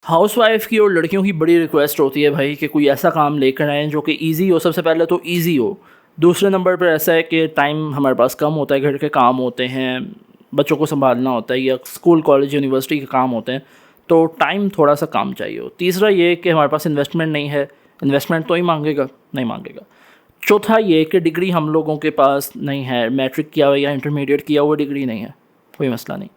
Housewife की और लड़कियों की बड़ी रिक्वेस्ट होती है भाई कि कोई ऐसा काम लेकर आएँ जो कि ईज़ी हो। सबसे पहले तो ईज़ी हो। दूसरे नंबर पर ऐसा है कि टाइम हमारे पास कम होता है, घर के काम होते हैं, बच्चों को सँभालना होता है या स्कूल, कॉलेज, यूनिवर्सिटी के काम होते हैं, तो टाइम थोड़ा-सा कम चाहिए हो। तीसरा ये कि हमारे पास इन्वेस्टमेंट नहीं है, इन्वेस्टमेंट तो ही माँगेगा, नहीं माँगेगा। चौथा ये कि डिग्री हम लोगों के पास नहीं है, मैट्रिक किया हुआ या इंटरमीडिएट किया हुआ डिग्री नहीं है, कोई मसला नहीं।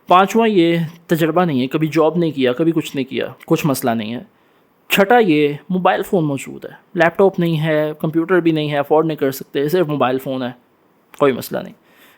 पाँचवाँ ये तजुर्बा नहीं है, कभी जॉब नहीं किया, कभी कुछ नहीं किया, कुछ मसला नहीं है। छठा ये मोबाइल फ़ोन मौजूद है, लैपटॉप नहीं है, कंप्यूटर भी नहीं है, अफ़ोर्ड नहीं कर सकते, सिर्फ मोबाइल फ़ोन है, कोई मसला नहीं।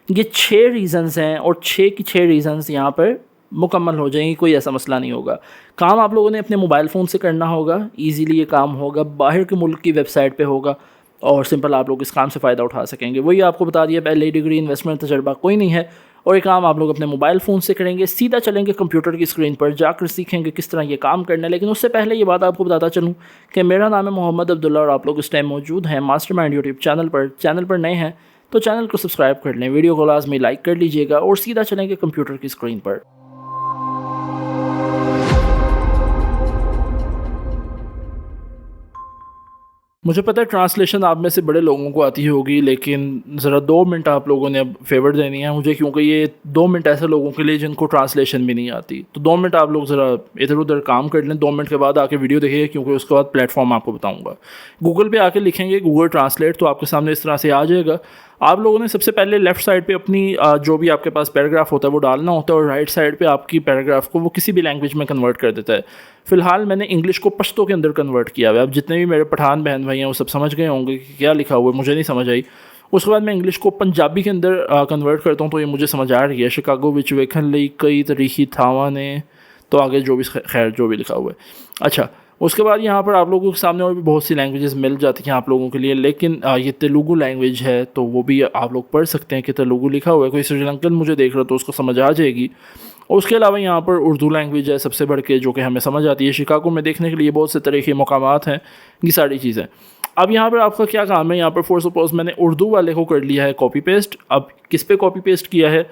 ये 6 रीज़न्स हैं और 6 की 6 रीज़न्स यहाँ पर मुकम्मल हो जाएंगी, कोई ऐसा मसला नहीं होगा। काम आप लोगों ने अपने मोबाइल फ़ोन से करना होगा, ईज़िली ये काम होगा, बाहर के मुल्क की वेबसाइट पे होगा और सिंपल आप लोग इस काम से फ़ायदा उठा सकेंगे। वही आपको बता दिया, पहले डिग्री, इन्वेस्टमेंट, तजुर्बा कोई नहीं है और ये काम आप लोग अपने मोबाइल फ़ोन से करेंगे। सीधा चलेंगे कंप्यूटर की स्क्रीन पर जाकर सीखेंगे किस तरह ये काम करना है। लेकिन उससे पहले ये बात आपको बताता चलूँ कि मेरा नाम है मोहम्मद अब्दुल्ला और आप लोग इस टाइम मौजूद हैं मास्टरमाइंड यूट्यूब चैनल पर। चैनल पर नए हैं तो चैनल को सब्सक्राइब कर लें, वीडियो को लाजमी लाइक कर लीजिएगा और सीधा चलेंगे कंप्यूटर की स्क्रीन पर। मुझे पता है ट्रांसलेशन आप में से बड़े लोगों को आती होगी, लेकिन ज़रा 2 मिनट आप लोगों ने अब फ़ेवर देनी है मुझे, क्योंकि ये 2 मिनट ऐसे लोगों के लिए जिनको ट्रांसलेशन भी नहीं आती। तो 2 मिनट आप लोग ज़रा इधर-उधर काम कर लें, 2 मिनट के बाद आके वीडियो देखिए, क्योंकि उसके बाद प्लेटफ़ॉर्म आपको बताऊँगा। गूगल पे आके लिखेंगे गूगल ट्रांसलेट तो आपके सामने इस तरह से आ जाएगा। आप लोगों ने सबसे पहले लेफ़्ट साइड पे अपनी जो भी आपके पास पैराग्राफ होता है वो डालना होता है और राइट साइड पे आपकी पैराग्राफ को वो किसी भी लैंग्वेज में कन्वर्ट कर देता है। फ़िलहाल मैंने इंग्लिश को पश्तो के अंदर कन्वर्ट किया हुआ है। अब जितने भी मेरे पठान बहन भाई हैं वो सब समझ गए होंगे कि क्या लिखा हुआ है, मुझे नहीं समझ आई। उसके बाद मैं इंग्लिश को पंजाबी के अंदर कन्वर्ट करता हूँ तो ये मुझे समझ आ रही है। शिकागो विच वेखन लई कई तरीकी थावां ने, तो आगे जो भी खैर जो भी लिखा हुआ है। अच्छा, उसके बाद यहाँ पर आप लोगों के सामने और भी बहुत सी लैंग्वेजेस मिल जाती हैं आप लोगों के लिए, लेकिन ये तेलुगु लैंग्वेज है तो वो भी आप लोग पढ़ सकते हैं कि तेलुगु लिखा हुआ है। कोई श्रीलंकन मुझे देख रहा तो उसको समझ आ जाएगी। और उसके अलावा यहाँ पर उर्दू लैंग्वेज है सबसे बढ़ के, जो कि हमें समझ आती है। शिकागो में देखने के लिए बहुत से तरह के मकामात हैं, ये सारी चीज़ें। अब यहाँ पर आपका क्या काम है, यहाँ पर फॉर सपोज मैंने उर्दू वाले को कर लिया है कॉपी पेस्ट। अब किस पे कॉपी पेस्ट किया है,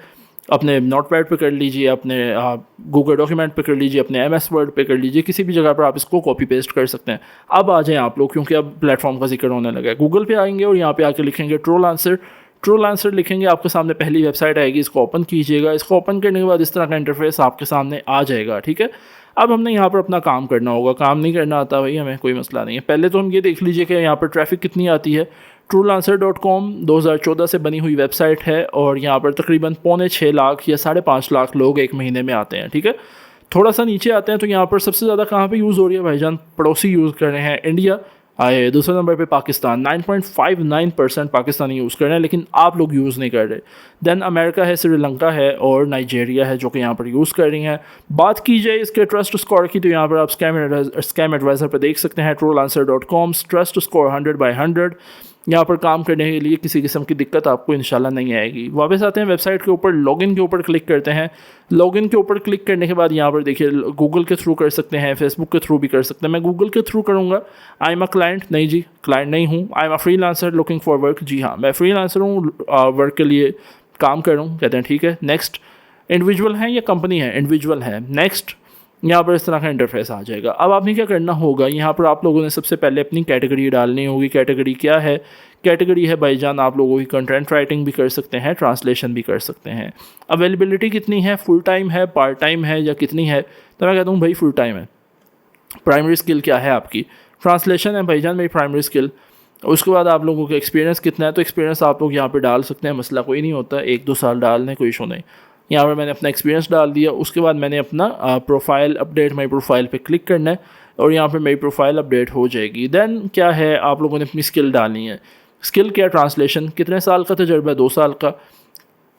अपने नोटपैड पे कर लीजिए, अपने गूगल डॉक्यूमेंट पे कर लीजिए, अपने एमएस वर्ड पे कर लीजिए, किसी भी जगह पर आप इसको कॉपी पेस्ट कर सकते हैं। अब आ जाएँ आप लोग, क्योंकि अब प्लेटफॉर्म का जिक्र होने लगा है। गूगल पे आएंगे और यहाँ पे आके लिखेंगे ट्रोल आंसर। ट्रोल आंसर लिखेंगे, आपके सामने पहली वेबसाइट आएगी, इसको ओपन कीजिएगा। इसको ओपन करने के बाद इस तरह का इंटरफेस आपके सामने आ जाएगा, ठीक है। अब हमने यहाँ पर अपना काम करना होगा। काम नहीं करना आता भाई हमें, कोई मसला नहीं है। पहले तो हम ये देख लीजिए कि यहाँ पर ट्रैफिक कितनी आती है। trueanswer.com 2014 से बनी हुई वेबसाइट है और यहाँ पर तकरीबन 5.25 लाख या 5.5 लाख लोग एक महीने में आते हैं, ठीक है। थोड़ा सा नीचे आते हैं तो यहाँ पर सबसे ज़्यादा कहाँ पे यूज़ हो रही है भाईजान, पड़ोसी यूज़ कर रहे हैं इंडिया आए। दूसरे नंबर पे पाकिस्तान, 9.59% पाकिस्तानी यूज़ कर रहे हैं, लेकिन आप लोग यूज़ नहीं कर रहे। देन अमेरिका है, श्रीलंका है और नाइजेरिया है जो कि यहाँ पर यूज़ कर रही हैं। बात की जाए इसके ट्रस्ट स्कोर की तो यहाँ पर आप स्कैम एडवाइज़र पर देख सकते हैं trueanswer.com ट्रस्ट स्कोर 100/100। यहाँ पर काम करने के लिए किसी किस्म की दिक्कत आपको इंशाल्लाह नहीं आएगी। वापस आते हैं वेबसाइट के ऊपर, लॉगिन के ऊपर क्लिक करते हैं। लॉगिन के ऊपर क्लिक करने के बाद यहाँ पर देखिए गूगल के थ्रू कर सकते हैं, फेसबुक के थ्रू भी कर सकते हैं। मैं गूगल के थ्रू करूँगा। आई एम अ क्लाइंट, नहीं जी क्लाइंट नहीं हूँ। I am a freelancer looking for work, जी हाँ मैं फ्रीलांसर हूँ, वर्क के लिए काम कर रहा हूँ। कहते हैं ठीक है नेक्स्ट। इंडिविजुअल है या कंपनी है, इंडिविजुअल है, नेक्स्ट। यहाँ पर इस तरह का इंटरफेस आ जाएगा। अब आपने क्या करना होगा, यहाँ पर आप लोगों ने सबसे पहले अपनी कैटेगरी डालनी होगी। कैटेगरी क्या है, कैटेगरी है भाईजान आप लोगों की कंटेंट राइटिंग भी कर सकते हैं, ट्रांसलेशन भी कर सकते हैं। अवेलेबिलिटी कितनी है, फुल टाइम है, पार्ट टाइम है या कितनी है, तो मैं कहता हूँ भाई फुल टाइम है। प्राइमरी स्किल क्या है आपकी, ट्रांसलेशन है भाईजान मेरी प्राइमरी स्किल। उसके बाद आप लोगों का एक्सपीरियंस कितना है, तो एक्सपीरियंस आप लोग यहाँ पे डाल सकते हैं, मसला कोई नहीं होता, 1-2 साल डाल दें, कोई इशू नहीं। यहाँ पर मैंने अपना एक्सपीरियंस डाल दिया। उसके बाद मैंने अपना प्रोफाइल अपडेट, माई प्रोफाइल पे क्लिक करना है और यहाँ पे मेरी प्रोफाइल अपडेट हो जाएगी। देन क्या है, आप लोगों ने अपनी स्किल डालनी है। स्किल क्या, ट्रांसलेशन, कितने साल का तजर्बा है, 2 साल का।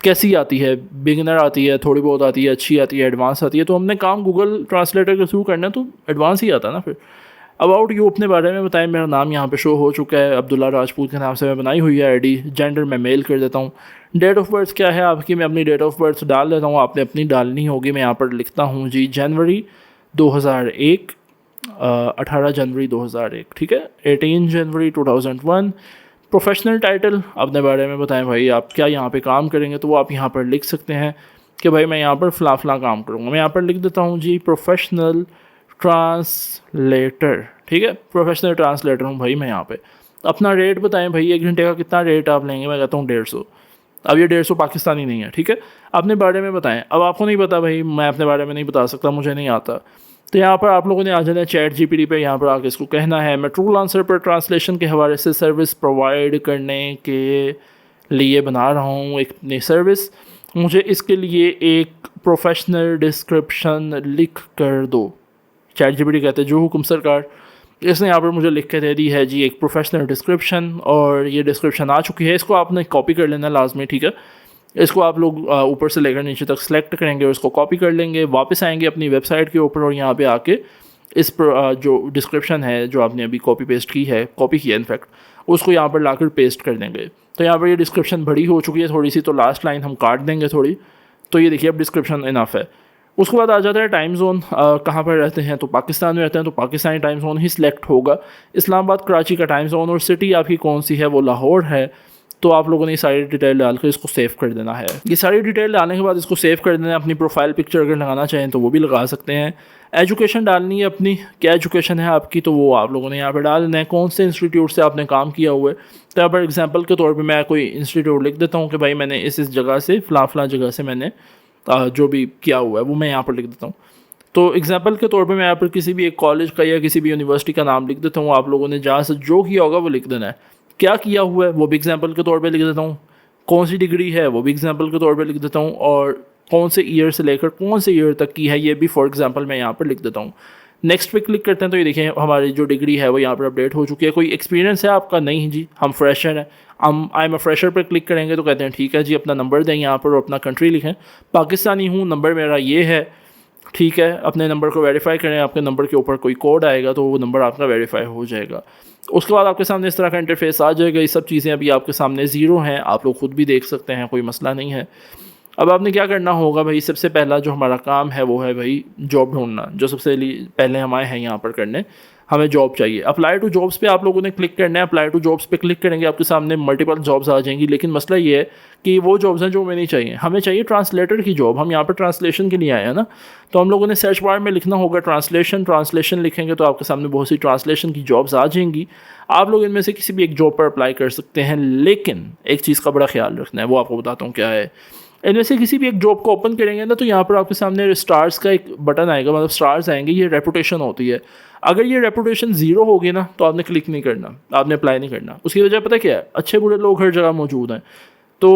कैसी आती है, बिगिनर आती है, थोड़ी बहुत आती है, अच्छी आती है, एडवांस आती है। तो हमने काम गूगल ट्रांसलेटर के थ्रू करना है तो एडवांस ही आता है ना। फिर अबाउट यू अपने बारे में बताएं। मेरा नाम यहाँ पे शो हो चुका है, अब्दुल्ला राजपूत के नाम से मैं बनाई हुई है आईडी। जेंडर मैं मेल कर देता हूँ। डेट ऑफ बर्थ क्या है आपकी, मैं अपनी डेट ऑफ बर्थ डाल देता हूँ, आपने अपनी डालनी होगी। मैं यहाँ पर लिखता हूँ जी जनवरी 2001, 18 जनवरी 2001, ठीक है। 18 जनवरी 2001। प्रोफेशनल टाइटल अपने बारे में बताएं भाई, आप क्या यहाँ पे काम करेंगे, तो वो आप यहाँ पर लिख सकते हैं कि भाई मैं यहाँ पर फ़लाँ काम करूँगा। मैं यहाँ पर लिख देता हूँ जी प्रोफेशनल ट्रांसलेटर, ठीक है, प्रोफेशनल ट्रांसलेटर हूँ भाई मैं यहाँ पे। अपना रेट बताएं भाई, 1 घंटे का कितना रेट आप लेंगे? मैं कहता हूँ 150। अब ये 150 पाकिस्तानी नहीं है, ठीक है। अपने बारे में बताएं। अब आपको नहीं पता भाई, मैं अपने बारे में नहीं बता सकता, मुझे नहीं आता। तो यहाँ पर आप लोगों ने आ जाना है चैट जीपीटी पे, यहाँ पर आके इसको कहना है मैं ट्रू आंसर पर ट्रांसलेशन के हवाले से सर्विस प्रोवाइड करने के लिए बना रहा हूँ एक नई सर्विस, मुझे इसके लिए एक प्रोफेशनल डिस्क्रिप्शन लिख कर दो। चैट जीपीटी कहते हैं जो हुक्म सरकार। इसने यहाँ पर मुझे लिख के दे दी है जी एक प्रोफेशनल डिस्क्रिप्शन, और ये डिस्क्रिप्शन आ चुकी है। इसको आपने कॉपी कर लेना लाजमी, ठीक है। इसको आप लोग ऊपर से लेकर नीचे तक सेलेक्ट करेंगे और इसको कॉपी कर लेंगे, वापस आएंगे अपनी वेबसाइट के ऊपर और यहाँ पे आके इस पर जो डिस्क्रिप्शन है जो आपने अभी कॉपी किया है इनफैक्ट, उसको यहाँ पर लाकर पेस्ट कर देंगे। तो यहाँ पर ये डिस्क्रिप्शन बड़ी हो चुकी है थोड़ी सी, तो लास्ट लाइन हम काट देंगे थोड़ी। तो ये देखिए अब डिस्क्रिप्शन इनफ है। उसके बाद आ जाता है टाइम जोन, कहाँ पर रहते हैं, तो पाकिस्तान में रहते हैं तो पाकिस्तानी टाइम जोन ही सिलेक्ट होगा। इस्लामाबाद कराची का टाइम जोन, और सिटी आपकी कौन सी है, वो लाहौर है। तो आप लोगों ने ये सारी डिटेल डालकर इसको सेव कर देना है। ये सारी डिटेल डालने के बाद इसको सेव कर देना है। अपनी प्रोफाइल पिक्चर अगर लगाना चाहें तो वो भी लगा सकते हैं। एजुकेशन डालनी है अपनी, क्या एजुकेशन है आपकी, तो वो आप लोगों ने यहाँ पर डालना है। कौन से इंस्टीट्यूट से आपने काम किया हुआ है, तो यहाँ पर एग्जाम्पल के तौर पर मैं कोई इंस्टीट्यूट लिख देता हूँ कि भाई मैंने इस जगह से फ़लाँ जगह से मैंने जो भी किया हुआ है वो मैं यहाँ पर लिख देता हूँ। तो एग्जांपल के तौर पे मैं यहाँ पर किसी भी एक कॉलेज का या किसी भी यूनिवर्सिटी का नाम लिख देता हूँ। आप लोगों ने जहाँ से जो किया होगा वो लिख देना है। क्या किया हुआ है वो भी एग्जांपल के तौर पे लिख देता हूँ। कौन सी डिग्री है वो भी एग्जांपल के तौर पे लिख देता हूँ। और कौन से ईयर से लेकर कौन से ईयर तक की है ये भी फॉर एग्जांपल मैं यहाँ पर लिख देता हूँ। नेक्स्ट पे क्लिक करते हैं तो ये देखिए हमारी जो डिग्री है वो यहाँ पर अपडेट हो चुकी है। कोई एक्सपीरियंस है आपका? नहीं जी, हम फ्रेशर हैं। हम आई एम अ फ्रेशर पर क्लिक करेंगे तो कहते हैं ठीक है जी, अपना नंबर दें यहाँ पर और अपना कंट्री लिखें। पाकिस्तानी हूँ, नंबर मेरा ये है, ठीक है। अपने नंबर को वेरीफाई करें, आपके नंबर के ऊपर कोई कोड आएगा तो वो नंबर आपका वेरीफाई हो जाएगा। उसके बाद आपके सामने इस तरह का इंटरफेस आ जाएगा। ये सब चीज़ें अभी आपके सामने ज़ीरो हैं, आप लोग खुद भी देख सकते हैं, कोई मसला नहीं है। अब आपने क्या करना होगा भाई, सबसे पहला जो हमारा काम है वो है भाई जॉब ढूंढना। जो सबसे पहले हम आए हैं यहाँ पर करने, हमें जॉब चाहिए। अप्लाई टू जॉब्स पे आप लोगों ने क्लिक करना है। अप्लाई टू जॉब्स पे क्लिक करेंगे आपके सामने मल्टीपल जॉब्स आ जाएंगी, लेकिन मसला ये है कि वो जॉब्स हैं जो हमें नहीं चाहिए। हमें चाहिए ट्रांसलेटर की जॉब। हम यहाँ पर ट्रांसलेशन के लिए आए हैं ना, तो हम लोगों ने सर्च बार में लिखना होगा ट्रांसलेशन लिखेंगे तो आपके सामने बहुत सी ट्रांसलेशन की जॉब्स आ जाएंगी। आप लोग इनमें से किसी भी एक जॉब पर अप्लाई कर सकते हैं, लेकिन एक चीज़ का बड़ा ख्याल रखना है, वो आपको बताता हूँ क्या है। इनमें से किसी भी एक जॉब को ओपन करेंगे ना तो यहाँ पर आपके सामने स्टार्स का एक बटन आएगा, मतलब स्टार्स आएंगे, ये रेपुटेशन होती है। अगर ये रेपुटेशन ज़ीरो होगी ना तो आपने क्लिक नहीं करना, आपने अप्लाई नहीं करना। उसकी वजह पता क्या है, अच्छे बुरे लोग हर जगह मौजूद हैं। तो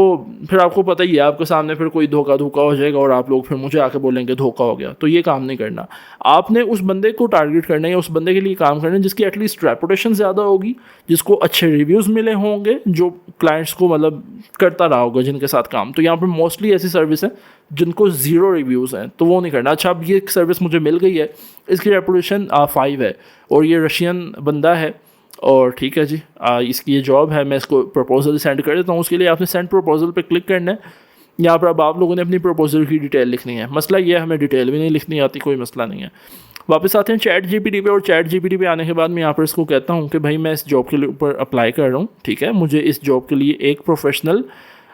फिर आपको पता ही है, आपके सामने फिर कोई धोखा हो जाएगा और आप लोग फिर मुझे आके बोलेंगे धोखा हो गया। तो ये काम नहीं करना। आपने उस बंदे को टारगेट करना है या उस बंदे के लिए काम करना है जिसकी एटलीस्ट रेपुटेशन ज़्यादा होगी, जिसको अच्छे रिव्यूज़ मिले होंगे, जो क्लाइंट्स को मतलब करता रहा होगा जिनके साथ काम। तो यहाँ पर मोस्टली ऐसी सर्विस हैं जिनको ज़ीरो रिव्यूज़ हैं, तो वो नहीं करना। अच्छा, अब ये सर्विस मुझे मिल गई है, इसकी रेपुटेशन 5 है और ये रशियन बंदा है, और ठीक है जी, इसकी ये जॉब है। मैं इसको प्रपोजल सेंड कर देता हूँ। उसके लिए आपने सेंड प्रपोजल पे क्लिक करना है। यहाँ पर अब आप लोगों ने अपनी प्रपोजल की डिटेल लिखनी है। मसला ये है, हमें डिटेल भी नहीं लिखनी आती, कोई मसला नहीं है। वापस आते हैं चैट जीपीटी पे, और चैट जीपीटी पे आने के बाद मैं यहाँ पर इसको कहता हूँ कि भाई मैं इस जॉब के ऊपर अप्लाई कर रहा हूँ, ठीक है, मुझे इस जॉब के लिए एक प्रोफेशनल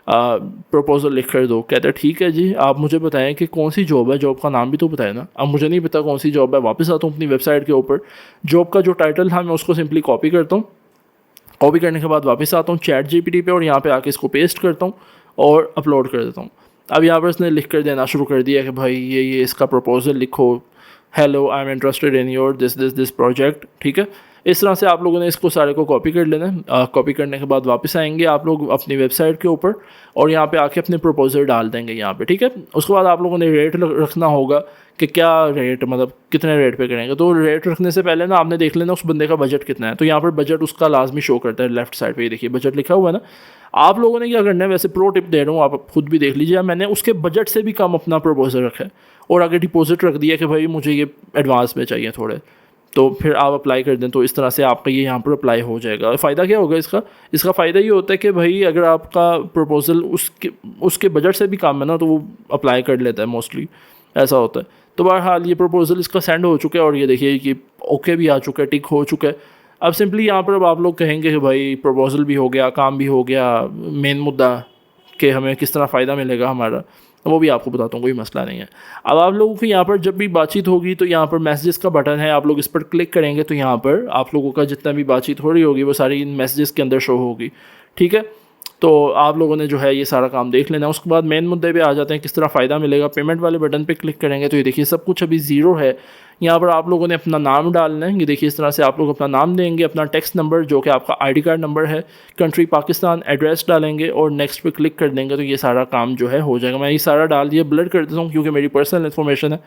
प्रपोजल लिख कर दो। कहता है ठीक है जी, आप मुझे बताएं कि कौन सी जॉब है, जॉब का नाम भी तो बताए ना। अब मुझे नहीं पता कौन सी जॉब है। वापस आता हूँ अपनी वेबसाइट के ऊपर, जॉब का जो टाइटल था मैं उसको सिंपली कॉपी करता हूँ। कॉपी करने के बाद वापस आता हूँ चैट जीपीटी पे और यहाँ पे आके इसको पेस्ट करता हूँ और अपलोड कर देता हूँ। अब यहाँ पर इसने लिख कर देना शुरू कर दिया कि भाई ये इसका प्रपोजल लिखो, hello I am interested in your this project, ठीक है। इस तरह से आप लोगों ने इसको सारे को कॉपी कर लेना है। कॉपी करने के बाद वापस आएंगे आप लोग अपनी वेबसाइट के ऊपर और यहाँ पे आके अपने प्रपोजल डाल देंगे यहाँ पे, ठीक है। उसके बाद आप लोगों ने रेट रखना होगा कि क्या रेट, मतलब कितने रेट पे करेंगे। तो रेट रखने से पहले ना आपने देख लेना उस बंदे का बजट कितना है। तो यहाँ पर बजट उसका लाजमी शो करता है, लेफ्ट साइड पे ये देखिए बजट लिखा हुआ है ना। आप लोगों ने क्या करना है, वैसे प्रो टिप दे रहा हूँ, आप खुद भी देख लीजिए। मैंने उसके बजट से भी कम अपना प्रपोजल रखा है और आगे डिपॉजिट रख दिया कि भाई मुझे ये एडवांस में चाहिए थोड़े, तो फिर आप अप्लाई कर दें। तो इस तरह से आपका ये यहाँ पर अप्लाई हो जाएगा। फ़ायदा क्या होगा इसका फ़ायदा ये होता है कि भाई अगर आपका प्रपोज़ल उसके बजट से भी कम है ना तो वो अप्लाई कर लेता है, मोस्टली ऐसा होता है। तो बहरहाल ये प्रपोज़ल इसका सेंड हो चुका है और ये देखिए कि ओके भी आ चुका है, टिक हो चुका है। अब सिंपली यहाँ पर अब आप लोग कहेंगे कि भाई प्रपोज़ल भी हो गया, काम भी हो गया, मेन मुद्दा कि हमें किस तरह फ़ायदा मिलेगा हमारा। वो भी आपको बताता हूँ, कोई मसला नहीं है। अब आप लोगों की यहाँ पर जब भी बातचीत होगी तो यहाँ पर मैसेजेस का बटन है, आप लोग इस पर क्लिक करेंगे तो यहाँ पर आप लोगों का जितना भी बातचीत हो रही होगी वो सारी इन मैसेजेस के अंदर शो होगी, ठीक है। तो आप लोगों ने जो है ये सारा काम देख लेना। उसके बाद मेन मुद्दे पे आ जाते हैं, किस तरह फ़ायदा मिलेगा। पेमेंट वाले बटन पे क्लिक करेंगे तो ये देखिए सब कुछ अभी ज़ीरो है। यहाँ पर आप लोगों ने अपना नाम डालना है, ये देखिए इस तरह से आप लोग अपना नाम देंगे, अपना टेक्स्ट नंबर जो कि आपका आईडी कार्ड नंबर है, कंट्री पाकिस्तान, एड्रेस डालेंगे और नेक्स्ट पे क्लिक कर देंगे तो ये सारा काम जो है हो जाएगा। मैं ये सारा डाल दिया, ब्लर कर देता हूँ क्योंकि मेरी पर्सनल इन्फॉर्मेशन है,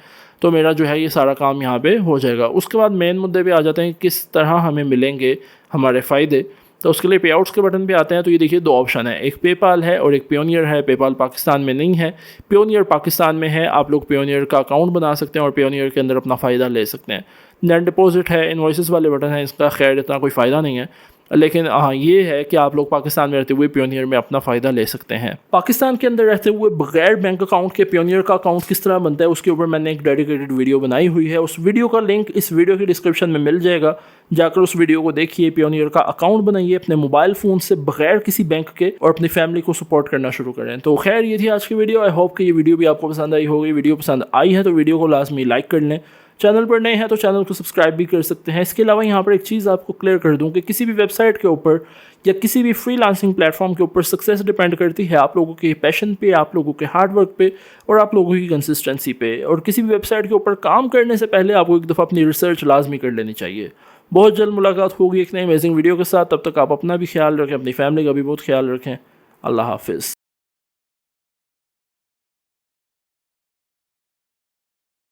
तो मेरा जो है ये सारा काम यहाँ पे हो जाएगा। उसके बाद मेन मुद्दे पे आ जाते हैं किस तरह हमें मिलेंगे हमारे फ़ायदे। तो उसके लिए पे आउट्स के बटन पे आते हैं तो ये देखिए दो ऑप्शन है, एक पेपाल है और एक पेयोनियर है। पेपाल पाकिस्तान में नहीं है, पेयोनियर पाकिस्तान में है। आप लोग पेयोनियर का अकाउंट बना सकते हैं और पेयोनियर के अंदर अपना फ़ायदा ले सकते हैं। नेट डिपॉजिट है, इनवॉइसेस वाले बटन है, इसका खैर इतना कोई फ़ायदा नहीं है, लेकिन हाँ ये है कि आप लोग पाकिस्तान में रहते हुए पेयोनियर में अपना फ़ायदा ले सकते हैं। पाकिस्तान के अंदर रहते हुए बगैर बैंक अकाउंट के पेयोनियर का अकाउंट किस तरह बनता है उसके ऊपर मैंने एक डेडिकेटेड वीडियो बनाई हुई है। उस वीडियो का लिंक इस वीडियो की डिस्क्रिप्शन में मिल जाएगा, जाकर उस वीडियो को देखिए। पेयोनियर का अकाउंट बनाइए अपने मोबाइल फ़ोन से बगैर किसी बैंक के और अपनी फैमिली को सपोर्ट करना शुरू करें। तो खैर ये थी आज की वीडियो। आई होप कि ये वीडियो भी आपको पसंद आई होगी। वीडियो पसंद आई है तो वीडियो को लाजमी लाइक कर लें। चैनल पर नए हैं तो चैनल को सब्सक्राइब भी कर सकते हैं। इसके अलावा यहाँ पर एक चीज़ आपको क्लियर कर दूँ कि किसी भी वेबसाइट के ऊपर या किसी भी फ्रीलांसिंग प्लेटफॉर्म के ऊपर सक्सेस डिपेंड करती है आप लोगों के पैशन पे, आप लोगों के हार्ड वर्क पे और आप लोगों की कंसिस्टेंसी पे। और किसी भी वेबसाइट के ऊपर काम करने से पहले आपको एक दफ़ा अपनी रिसर्च लाजमी कर लेनी चाहिए। बहुत जल्द मुलाकात होगी एक नई अमेजिंग वीडियो के साथ। तब तक आप अपना भी ख्याल रखें, अपनी फैमिली का भी बहुत ख्याल रखें। अल्लाह हाफिज़।